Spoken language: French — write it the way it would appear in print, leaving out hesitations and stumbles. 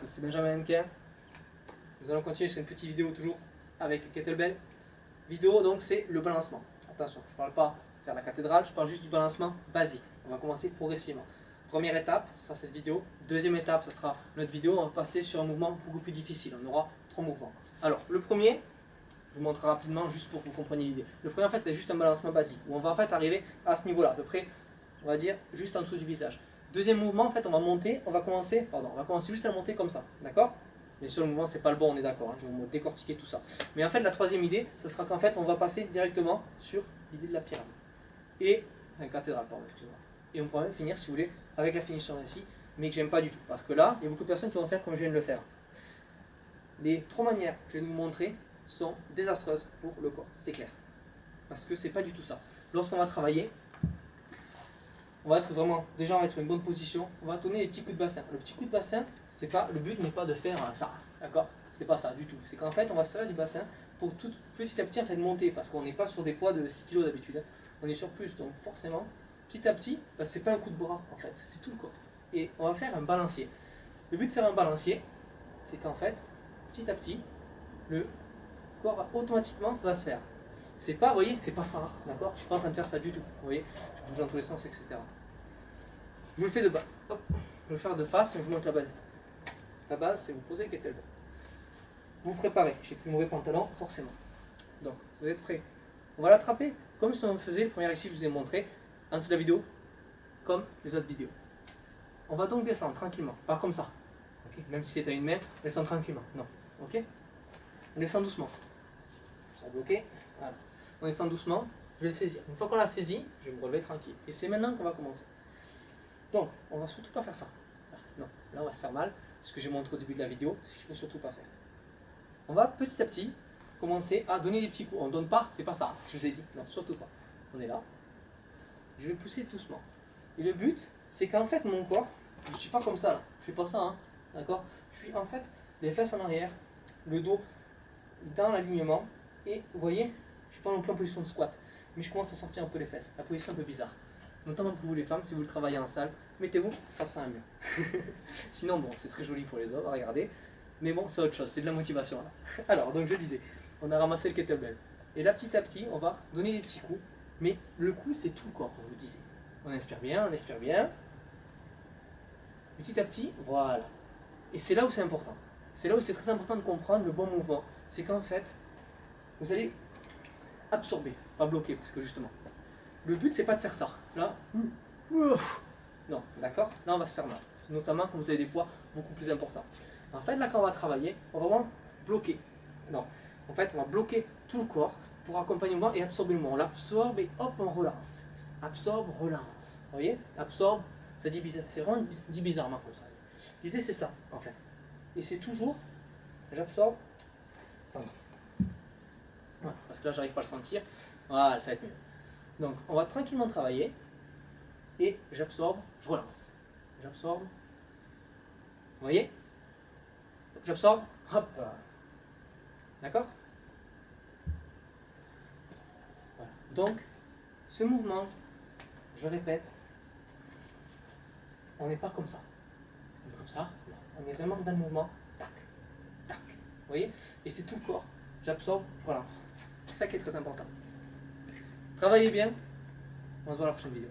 tous, c'est Benjamin Hennequin. Nous allons continuer sur une petite vidéo toujours avec kettlebell. Vidéo donc c'est le balancement. Attention, je ne parle pas de faire la cathédrale, je parle juste du balancement basique. On va commencer progressivement. Première étape, ça sera cette vidéo. Deuxième étape, ça sera notre vidéo. On va passer sur un mouvement beaucoup plus difficile. On aura 3 mouvements. Alors, le premier, je vous montre rapidement juste pour que vous compreniez l'idée. Le premier en fait c'est juste un balancement basique où on va en fait arriver à ce niveau-là, à peu près, on va dire juste en dessous du visage. Deuxième mouvement, en fait on va monter, on va commencer juste à monter comme ça, d'accord? Bien sûr le mouvement c'est pas le bon, on est d'accord, hein, je vais vous décortiquer tout ça. Mais en fait la troisième idée, ce sera qu'en fait on va passer directement sur l'idée de la pyramide. Et, enfin cathédrale, pardon, excusez-moi. Et on pourra même finir si vous voulez avec la finition ainsi, mais que j'aime pas du tout. Parce que là, il y a beaucoup de personnes qui vont faire comme je viens de le faire. Les 3 manières que je vais vous montrer sont désastreuses pour le corps, c'est clair. Parce que c'est pas du tout ça. Lorsqu'on va travailler, on va être vraiment, déjà on va être sur une bonne position, on va donner des petits coups de bassin. Le petit coup de bassin, c'est pas, le but n'est pas de faire ça, d'accord? C'est pas ça du tout. C'est qu'en fait on va se servir du bassin pour tout petit à petit en fait monter, parce qu'on n'est pas sur des poids de 6 kg d'habitude, hein. On est sur plus, donc forcément, petit à petit, bah, c'est pas un coup de bras en fait, c'est tout le corps. Et on va faire un balancier. Le but de faire un balancier, c'est qu'en fait, petit à petit, le corps automatiquement ça va se faire. C'est pas, vous voyez, c'est pas ça, hein, d'accord? Je suis pas en train de faire ça du tout, vous voyez, je bouge dans tous les sens, etc. Je vous le fais de bas, hop, je vais le faire de face et je vous montre la base. La base, c'est vous posez le kettlebell. Vous vous préparez, j'ai pris mauvais pantalon, forcément. Donc, vous êtes prêts? On va l'attraper comme si on faisait, le premier ici, je vous ai montré, en dessous de la vidéo, comme les autres vidéos. On va donc descendre tranquillement, pas comme ça. Okay, même si c'est à une main, descendre tranquillement, non, ok? On descend doucement. Ça a bloqué. Voilà. On descend doucement, je vais le saisir. Une fois qu'on l'a saisi, je vais me relever tranquille. Et c'est maintenant qu'on va commencer. Donc, on va surtout pas faire ça. Non, là on va se faire mal. Ce que j'ai montré au début de la vidéo, c'est ce qu'il faut surtout pas faire. On va petit à petit commencer à donner des petits coups. On ne donne pas, c'est pas ça, je vous ai dit. Non, surtout pas. On est là. Je vais pousser doucement. Et le but, c'est qu'en fait mon corps, je ne suis pas comme ça là. Je fais pas ça, hein. D'accord? Je suis en fait les fesses en arrière, le dos dans l'alignement. Et vous voyez, je ne suis pas non plus en position de squat, mais je commence à sortir un peu les fesses. La position un peu bizarre. Notamment pour vous les femmes, si vous le travaillez en salle, mettez-vous face à un mur. Sinon, bon, c'est très joli pour les hommes à regarder, mais bon, c'est autre chose, c'est de la motivation là. Alors, donc je disais, on a ramassé le kettlebell. Et là, petit à petit, on va donner des petits coups, mais le coup, c'est tout le corps, comme je vous disais. On inspire bien, on expire bien. Petit à petit, voilà. Et c'est là où c'est important. C'est là où c'est très important de comprendre le bon mouvement. C'est qu'en fait, vous allez absorber, pas bloquer, parce que justement, le but c'est pas de faire ça. Là, non, d'accord? Là on va se faire mal. Notamment quand vous avez des poids beaucoup plus importants. En fait, là quand on va travailler, on va vraiment bloquer. Non, en fait, on va bloquer tout le corps pour accompagner le mouvement et absorber le mouvement. On l'absorbe et hop, on relance. Absorbe, relance. Vous voyez? Absorbe, ça dit bizarre, c'est vraiment dit bizarrement comme ça. L'idée c'est ça, en fait. Et c'est toujours, j'absorbe, attends. Voilà, parce que là j'arrive pas à le sentir, voilà, ça va être mieux. Donc on va tranquillement travailler et j'absorbe, je relance. J'absorbe, vous voyez? J'absorbe, hop, d'accord? Voilà. Donc ce mouvement, je répète, on n'est pas comme ça. On est comme ça, non. On est vraiment dans le mouvement, tac, tac, vous voyez? Et c'est tout le corps, j'absorbe, je relance. C'est ça qui est très important. Travaillez bien, on se voit à la prochaine vidéo.